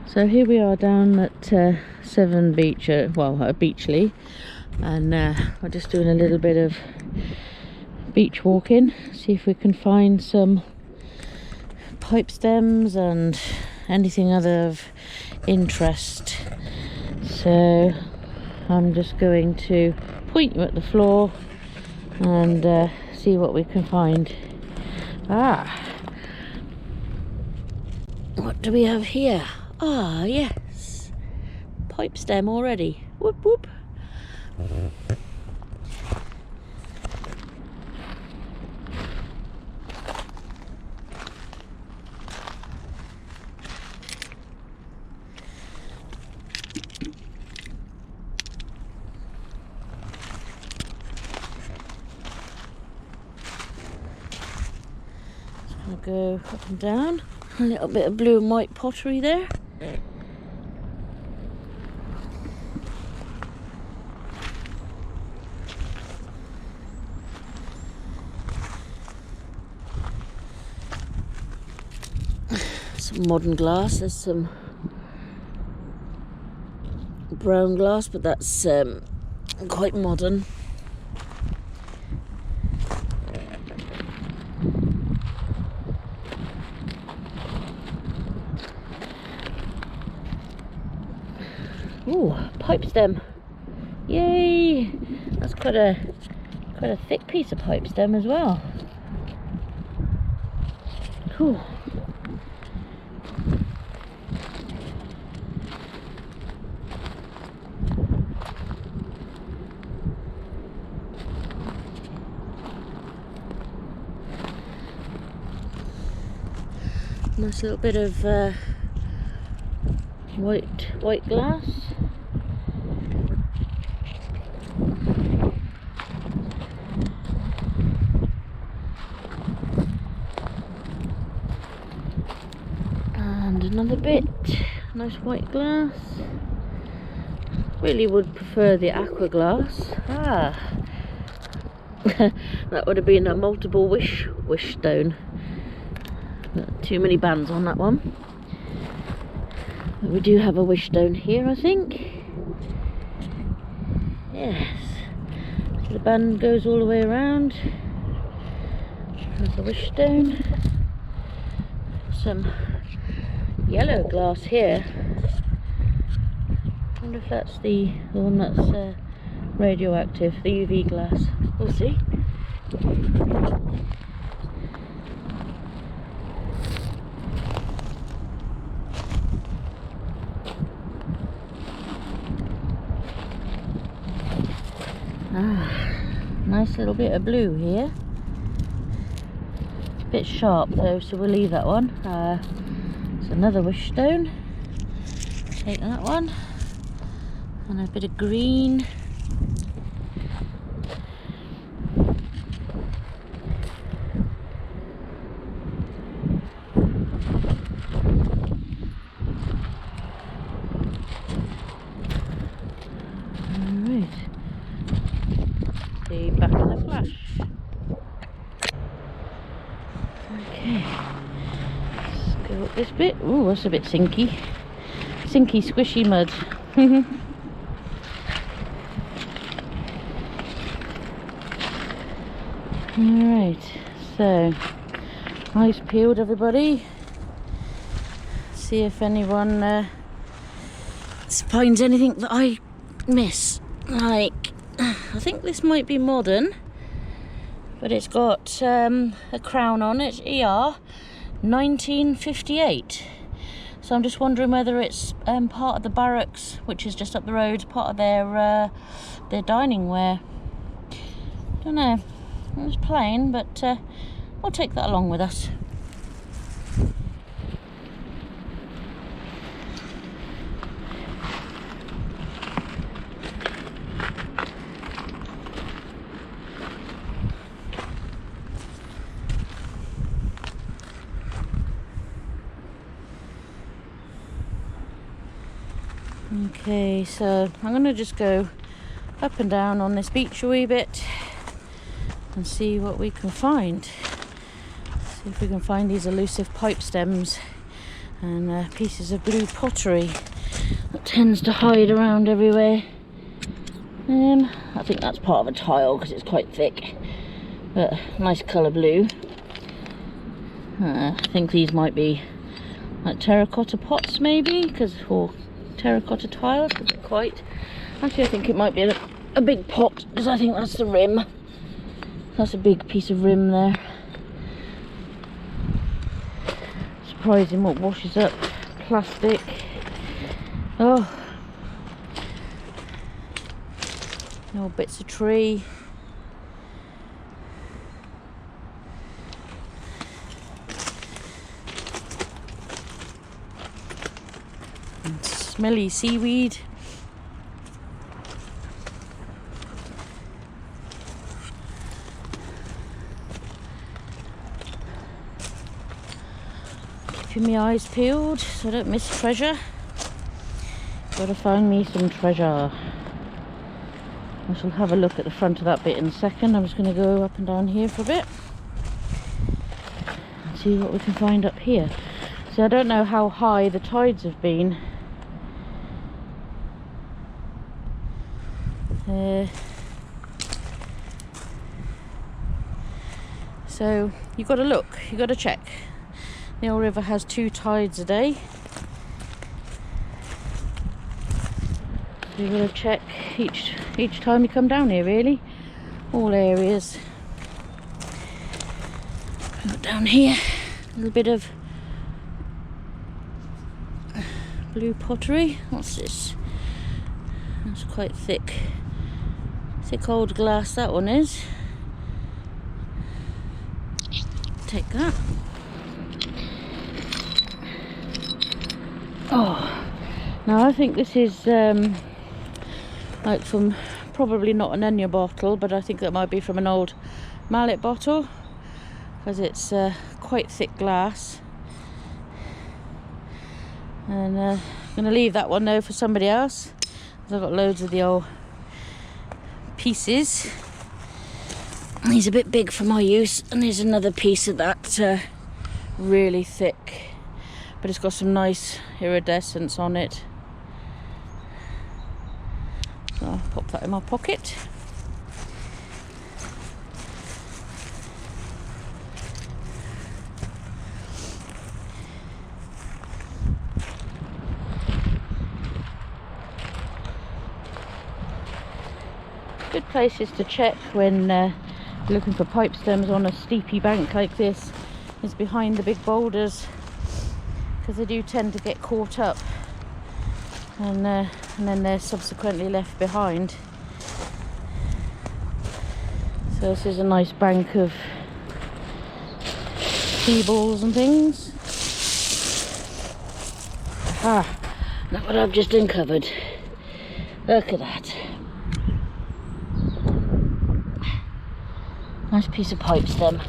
So here we are down at 7 Beach, Beachley, and we're just doing a little bit of beach walking, see if we can find some pipe stems and anything other of interest. So I'm just going to point you at the floor and see what we can find. What do we have here? Ah, yes, pipe stem already. Whoop whoop. Just gonna go up and down. A little bit of blue and white pottery there. Some modern glass. There's some brown glass, but that's quite modern. Ooh, pipe stem. Yay! That's quite a thick piece of pipe stem as well. Cool. Nice little bit of white glass. And another bit, nice white glass. Really would prefer the aqua glass. That would have been a multiple wish stone. Too many bands on that one. But we do have a wish stone here, I think. Yes. So the band goes all the way around. There's a wish stone. Some yellow glass here. I wonder if that's the one that's radioactive, the UV glass. We'll see. Nice little bit of blue here. It's a bit sharp though, so we'll leave that one. It's another wish stone. Take that one. And a bit of green. See back in the flash. Okay, let's go up this bit. Oh, that's a bit sinky. Sinky, squishy mud. Alright, so eyes peeled, everybody. See if anyone finds anything that I miss. Like, I think this might be modern, but it's got a crown on it, ER 1958. So I'm just wondering whether it's part of the barracks, which is just up the road, part of their dining ware. Don't know. It's plain, but we'll take that along with us. Okay, so I'm going to just go up and down on this beach a wee bit and see what we can find. See if we can find these elusive pipe stems and pieces of blue pottery that tends to hide around everywhere. I think that's part of a tile because it's quite thick, but nice colour blue. I think these might be like terracotta pots maybe, or terracotta tiles, because they're quite... Actually I think it might be a big pot, because I think that's the rim. That's a big piece of rim there. Surprising what washes up plastic. Oh, little bits of tree. And smelly seaweed. Keeping my eyes peeled so I don't miss treasure. Gotta find me some treasure. I shall have a look at the front of that bit in a second. I'm just going to go up and down here for a bit and see what we can find up here. So I don't know how high the tides have been. So you've got to look, you've got to check. The old river has 2 tides a day. So you've got to check each time you come down here, really. All areas. Down here, a little bit of blue pottery. What's this? That's quite thick old glass, that one is. Take that. Oh, now I think this is like from, probably not an onion bottle, but I think that might be from an old mallet bottle, because it's quite thick glass. And I'm going to leave that one though for somebody else, because I've got loads of the old pieces. He's a bit big for my use, and there's another piece of that really thick, but it's got some nice iridescence on it. So I'll pop that in my pocket. Good places to check when looking for pipe stems on a steepy bank like this is behind the big boulders, because they do tend to get caught up and then they're subsequently left behind. So this is a nice bank of sea balls and things. Ah, look what I've just uncovered. Look at that. Nice piece of pipe stem.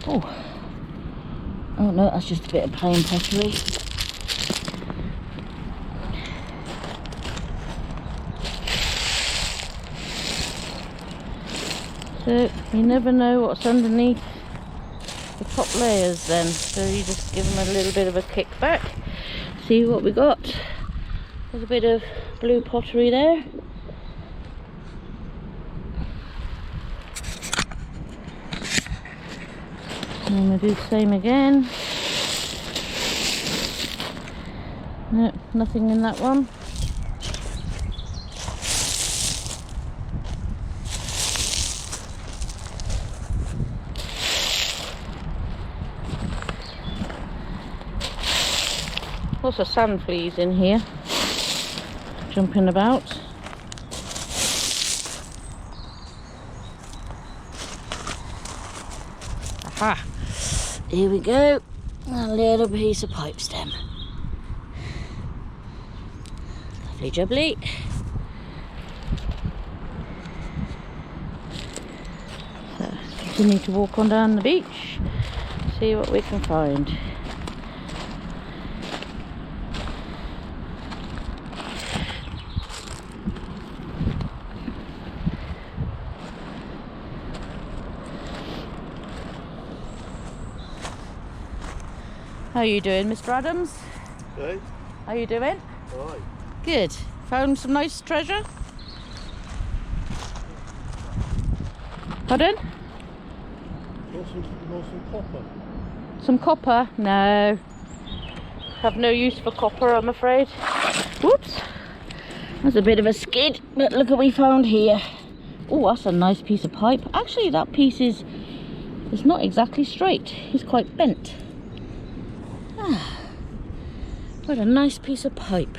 Oh no, that's just a bit of plain pottery. So you never know what's underneath the top layers then, so you just give them a little bit of a kick back. See what we got. There's a bit of blue pottery there. And we'll do the same again. No, nothing in that one. Lots of sand fleas in here, jumping about. Aha! Here we go, a little piece of pipe stem. Lovely jubbly. So, continue to walk on down the beach, see what we can find. How are you doing, Mr. Adams? Hey? How are you doing? Alright. Good. Found some nice treasure? Pardon? Got some copper. Some copper? No. Have no use for copper, I'm afraid. Whoops. That's a bit of a skid, but look what we found here. Oh, that's a nice piece of pipe. Actually, that piece is not exactly straight. It's quite bent. Ah, what a nice piece of pipe.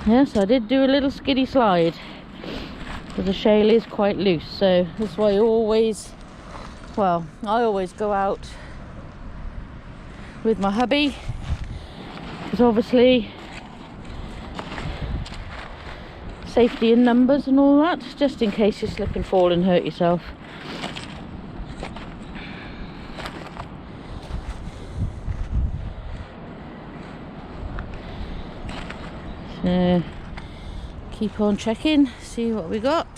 Yes, I did do a little skiddy slide, because the shale is quite loose, so that's why I always go out with my hubby, because obviously safety in numbers and all that, just in case you slip and fall and hurt yourself. So keep on checking, see what we got.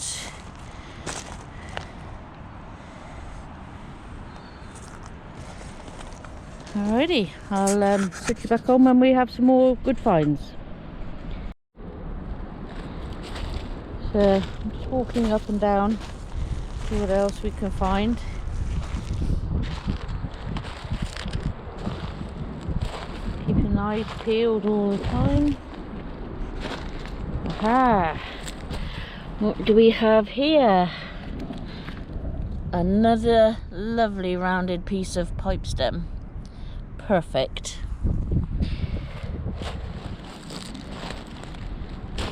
Alrighty, I'll switch you back on when we have some more good finds. So I'm just walking up and down, see what else we can find. Keeping the eyes peeled all the time. Aha! What do we have here? Another lovely rounded piece of pipe stem. Perfect.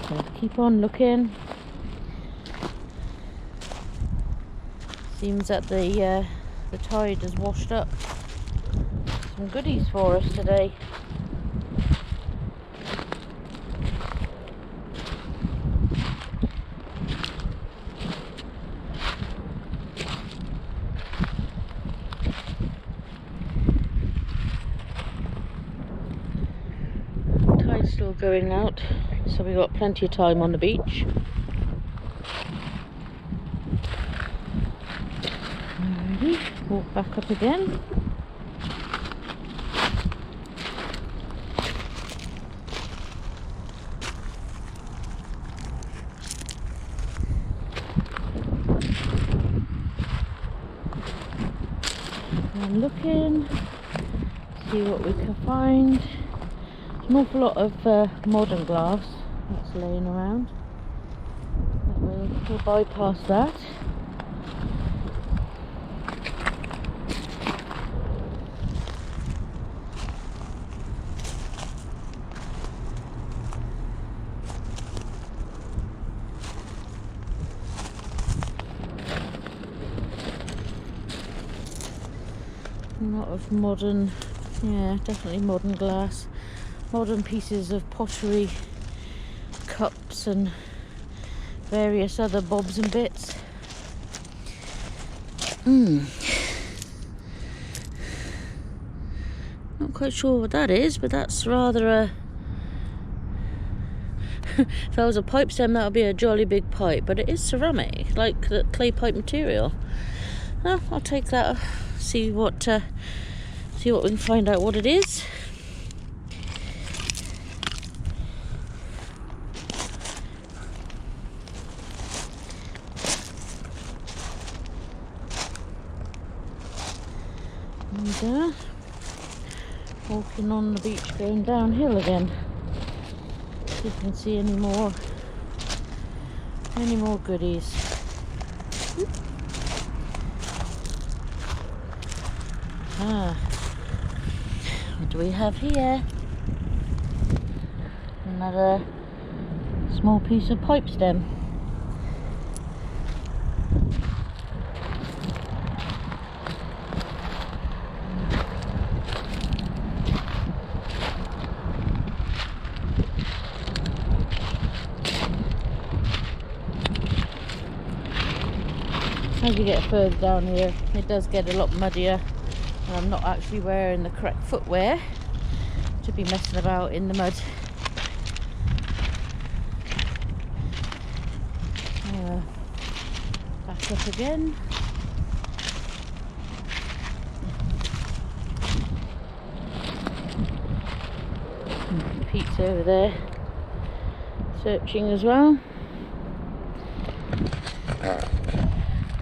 So keep on looking. Seems that the tide has washed up some goodies for us today. Tide's still going out, so we've got plenty of time on the beach. Alrighty, walk back up again. I'm looking, see what we can find. There's an awful lot of modern glass that's laying around. We'll bypass that. A lot of modern, yeah, definitely modern glass. Modern pieces of pottery, cups and various other bobs and bits. Not quite sure what that is, but that's rather a... If that was a pipe stem, that would be a jolly big pipe, but it is ceramic, like the clay pipe material. Well, I'll take that, see what we can find out what it is. And walking on the beach, going downhill again. See if you can see any more goodies. What do we have here? Another small piece of pipe stem. As you get further down here, it does get a lot muddier, and I'm not actually wearing the correct footwear to be messing about in the mud. Back up again. He's over there searching as well.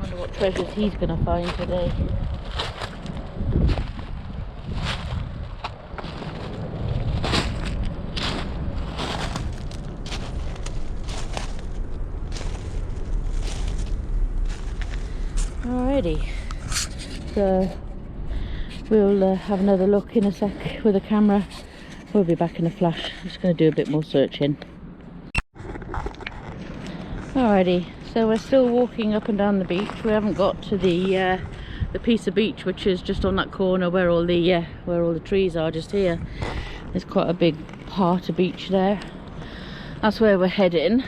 Wonder what treasures he's going to find today. Alrighty, so we'll have another look in a sec with the camera. We'll be back in a flash. I'm just going to do a bit more searching. Alrighty, so we're still walking up and down the beach. We haven't got to the piece of beach which is just on that corner where all the trees are. Just here, there's quite a big part of beach there. That's where we're heading.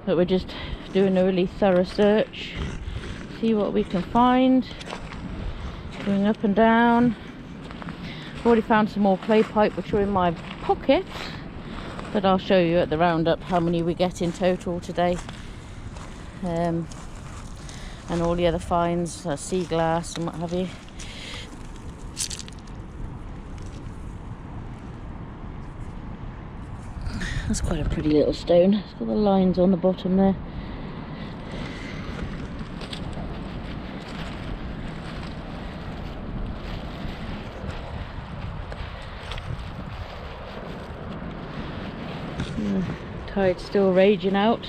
But we're just doing a really thorough search, see what we can find. Going up and down. Already found some more clay pipe which are in my pocket, but I'll show you at the roundup how many we get in total today. And all the other finds, sea glass and what have you. That's quite a pretty little stone. It's got the lines on the bottom there. Tide's still raging out.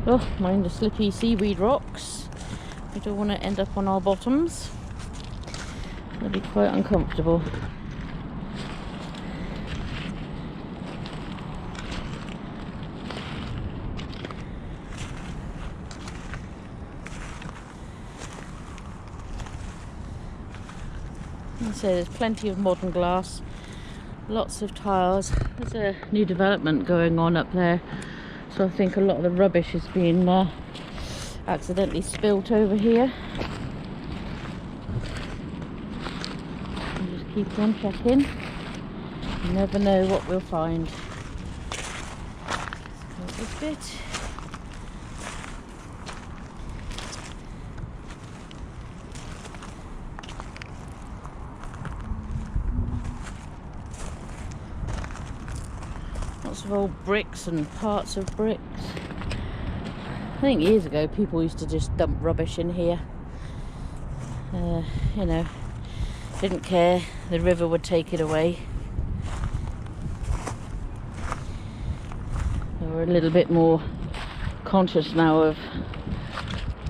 Oh, mind the slippy seaweed rocks. We don't want to end up on our bottoms. It'll be quite uncomfortable. So there's plenty of modern glass, lots of tiles. There's a new development going on up there, so I think a lot of the rubbish has been accidentally spilt over here. We'll just keep on checking. You never know what we'll find. Let's go this bit. Lots of old bricks and parts of bricks. I think years ago people used to just dump rubbish in here. You know, didn't care, the river would take it away. We're a little bit more conscious now of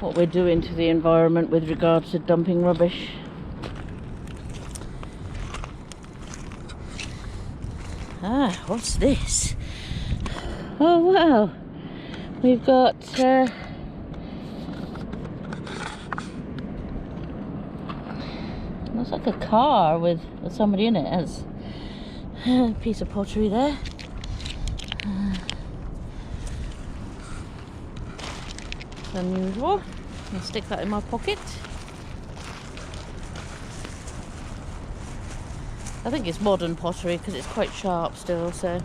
what we're doing to the environment with regards to dumping rubbish. Ah, what's this? Oh wow, we've got looks like a car with somebody in it. As a piece of pottery there. It's unusual. I'll stick that in my pocket. I think it's modern pottery because it's quite sharp still, so.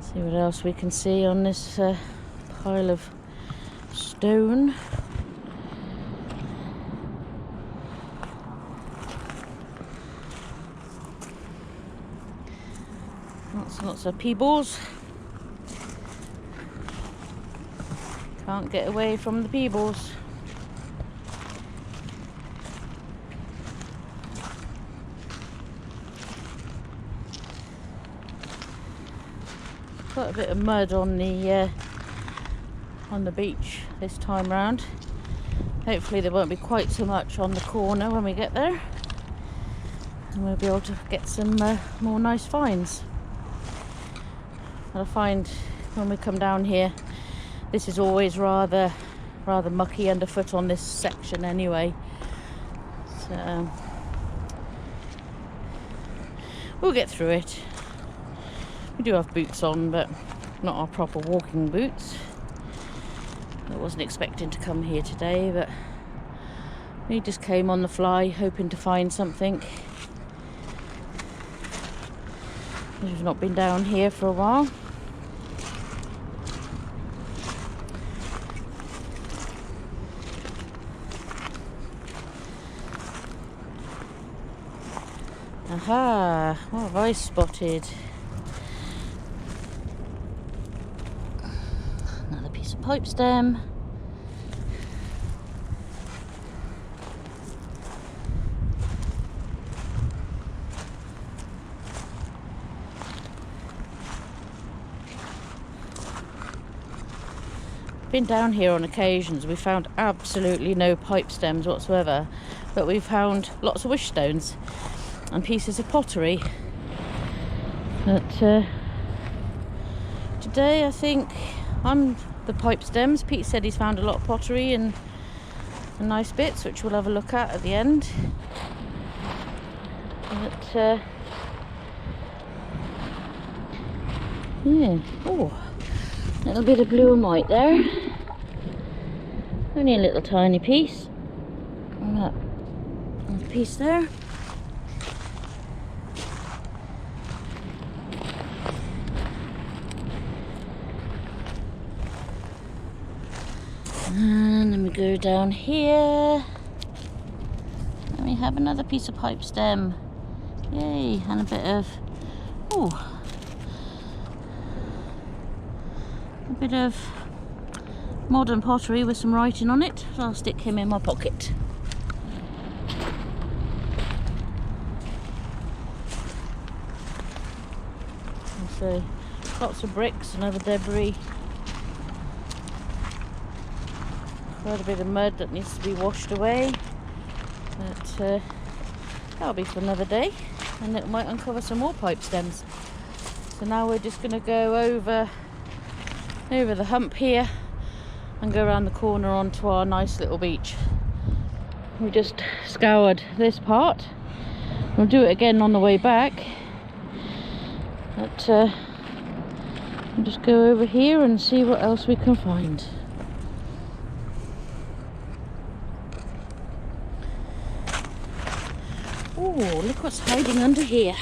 See what else we can see on this pile of stone. Lots of peebles. Can't get away from the peebles. Quite a bit of mud on the beach this time round. Hopefully there won't be quite so much on the corner when we get there, and we'll be able to get some more nice finds. I find when we come down here, this is always rather mucky underfoot on this section anyway. So we'll get through it. We do have boots on, but not our proper walking boots. I wasn't expecting to come here today, but we just came on the fly, hoping to find something. We've not been down here for a while. Aha, what have I spotted? Another piece of pipe stem. Been down here on occasions. We found absolutely no pipe stems whatsoever, but we found lots of wish stones and pieces of pottery. But today I think I'm the pipe stems. Pete said he's found a lot of pottery and nice bits, which we'll have a look at the end. But yeah, oh, a little bit of blue and white there. Only a little tiny piece. And that piece there. And then we go down here. And we have another piece of pipe stem. Yay, and a bit of, oh, a bit of modern pottery with some writing on it. So I'll stick him in my pocket. And so lots of bricks and other debris. Quite a bit of mud that needs to be washed away. But that'll be for another day, and it might uncover some more pipe stems. So now we're just going to go over the hump here and go around the corner onto our nice little beach. We just scoured this part. We'll do it again on the way back. But we'll just go over here and see what else we can find. Oh, look what's hiding under here.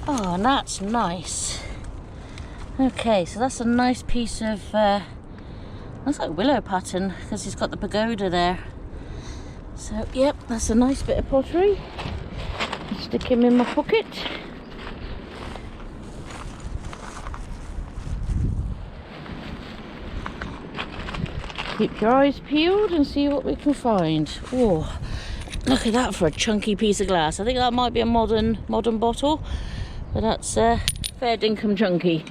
Oh, and that's nice. Okay, so that's a nice piece of looks like willow pattern because he's got the pagoda there. So yep, that's a nice bit of pottery. Stick him in my pocket. Keep your eyes peeled and see what we can find. Oh, look at that for a chunky piece of glass. I think that might be a modern bottle, but that's fair dinkum chunky.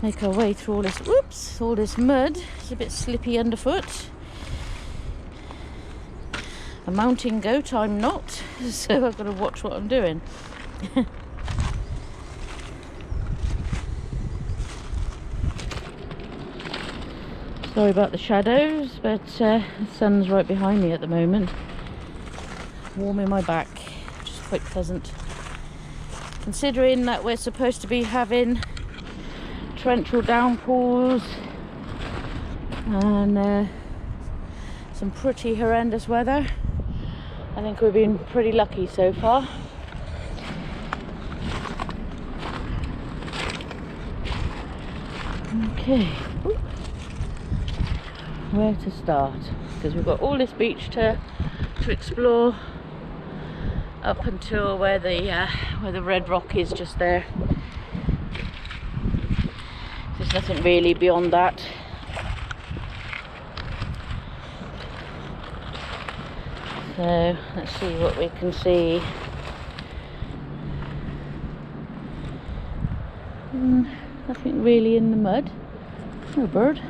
Make our way through all this mud. It's a bit slippy underfoot. A mountain goat I'm not, so I've got to watch what I'm doing. Sorry about the shadows, but the sun's right behind me at the moment, warming my back, which is quite pleasant. Considering that we're supposed to be having torrential downpours and some pretty horrendous weather, I think we've been pretty lucky so far. Okay. Ooh. Where to start, because we've got all this beach to explore up until where the red rock is just there. There's nothing really beyond that. So let's see what we can see. Nothing really in the mud. No bird.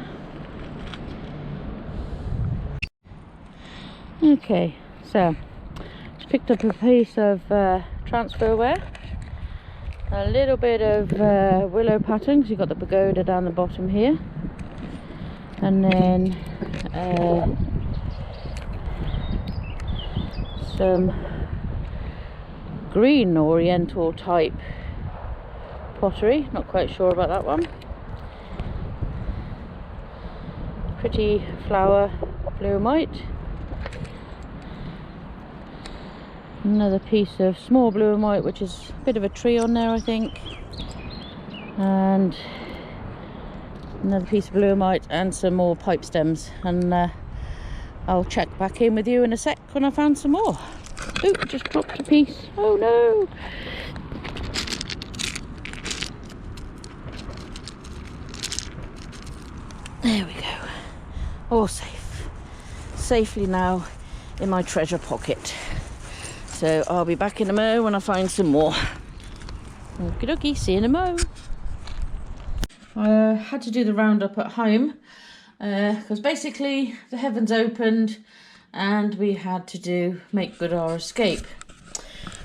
Okay, so just picked up a piece of transfer wear, a little bit of willow pattern because you've got the pagoda down the bottom here, and then some green oriental type pottery, not quite sure about that one. Pretty flower blue and white. Another piece of small blue and white, which is a bit of a tree on there, I think. And another piece of blue and white and some more pipe stems. And I'll check back in with you in a sec when I found some more. Oh, just dropped a piece. Oh no! There we go. All safe. Safely now in my treasure pocket. So I'll be back in a mo when I find some more. Okie dokie, see you in a mo. I had to do the roundup at home because basically the heavens opened and we had to make good our escape.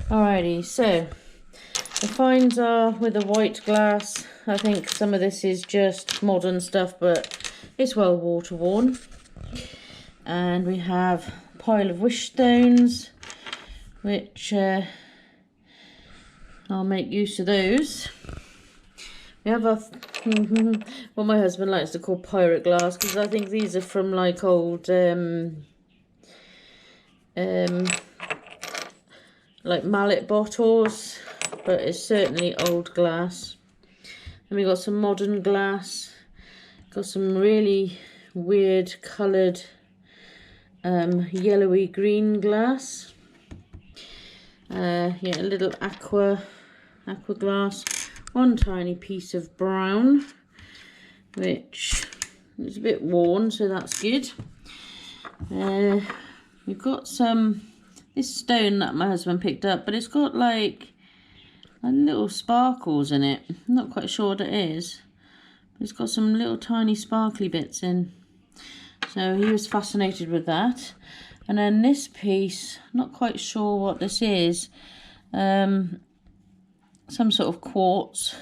Alrighty, so the finds are with the white glass. I think some of this is just modern stuff, but it's well water worn. And we have a pile of wish stones, which I'll make use of those. We have a what my husband likes to call pirate glass, because I think these are from like old like mallet bottles, but it's certainly old glass. And we got some modern glass, got some really weird coloured yellowy green glass, yeah, a little aqua glass, one tiny piece of brown which is a bit worn, so that's good. We've got this stone that my husband picked up, but it's got like little sparkles in it. I'm not quite sure what it is, but it's got some little tiny sparkly bits in. So he was fascinated with that. And then this piece, not quite sure what this is. Some sort of quartz,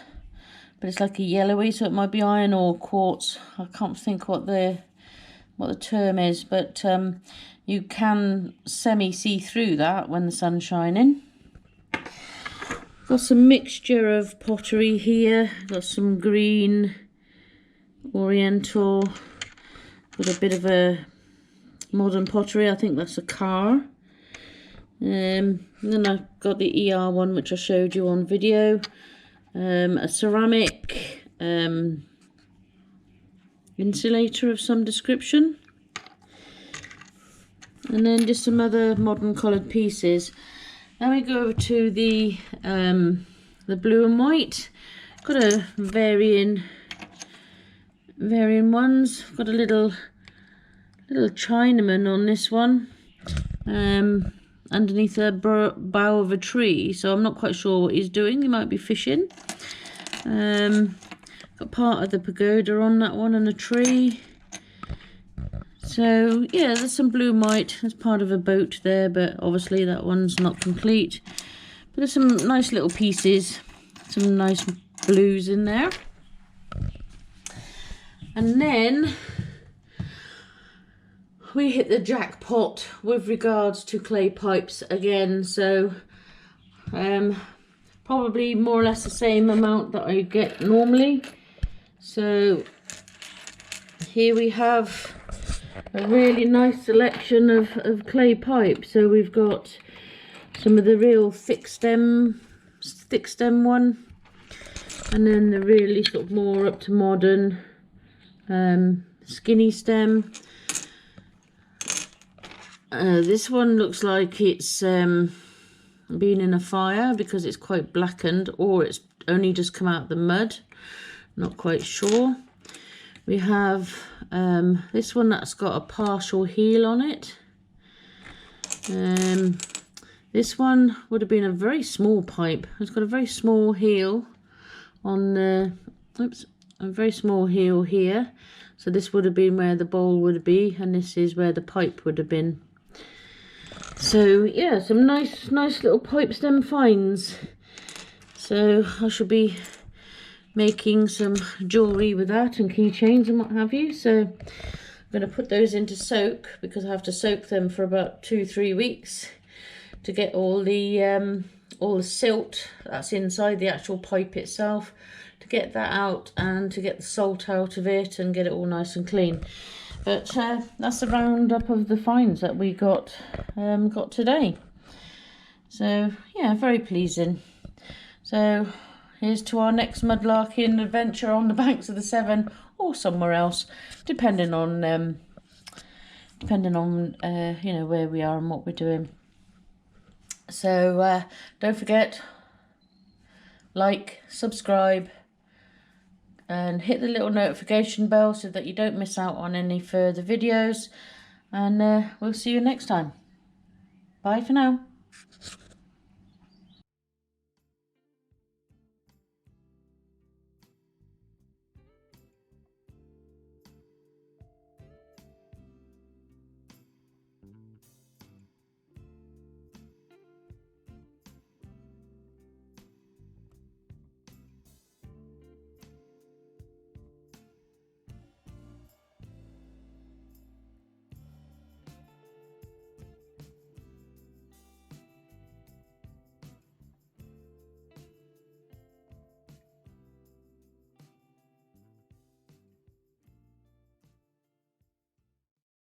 but it's like a yellowy, so it might be iron ore quartz. I can't think what the term is, but you can see through that when the sun's shining. Got some mixture of pottery here. Got some green oriental. Got a bit of a modern pottery. I think that's a car. And then I've got the ER one, which I showed you on video. A ceramic insulator of some description. And then just some other modern coloured pieces. Then we go over to the blue and white. Got a varying ones. Got a little Chinaman on this one, underneath a bough of a tree, so I'm not quite sure what he's doing. He might be fishing. Got part of the pagoda on that one and a tree. So yeah, there's some blue and white. There's part of a boat there, but obviously that one's not complete. But there's some nice little pieces, some nice blues in there. And then we hit the jackpot with regards to clay pipes again. So probably more or less the same amount that I get normally. So here we have a really nice selection of clay pipes. So we've got some of the real thick stem one, and then the really sort of more up to modern skinny stem. This one looks like it's been in a fire because it's quite blackened, or it's only just come out of the mud. Not quite sure. We have this one that's got a partial heel on it. This one would have been a very small pipe. It's got a very small heel on the, a very small heel here. So this would have been where the bowl would be, and this is where the pipe would have been. So yeah, some nice little pipe stem finds. So I shall be making some jewellery with that and keychains and what have you. So I'm going to put those into soak, because I have to soak them for about 2-3 weeks to get all the silt that's inside the actual pipe itself, to get that out and to get the salt out of it and get it all nice and clean. But that's the roundup of the finds that we got today. So yeah, very pleasing. So here's to our next mudlarking adventure on the banks of the Severn, or somewhere else, depending on depending on you know, where we are and what we're doing. So don't forget, like, subscribe, and hit the little notification bell so that you don't miss out on any further videos. And we'll see you next time. Bye for now.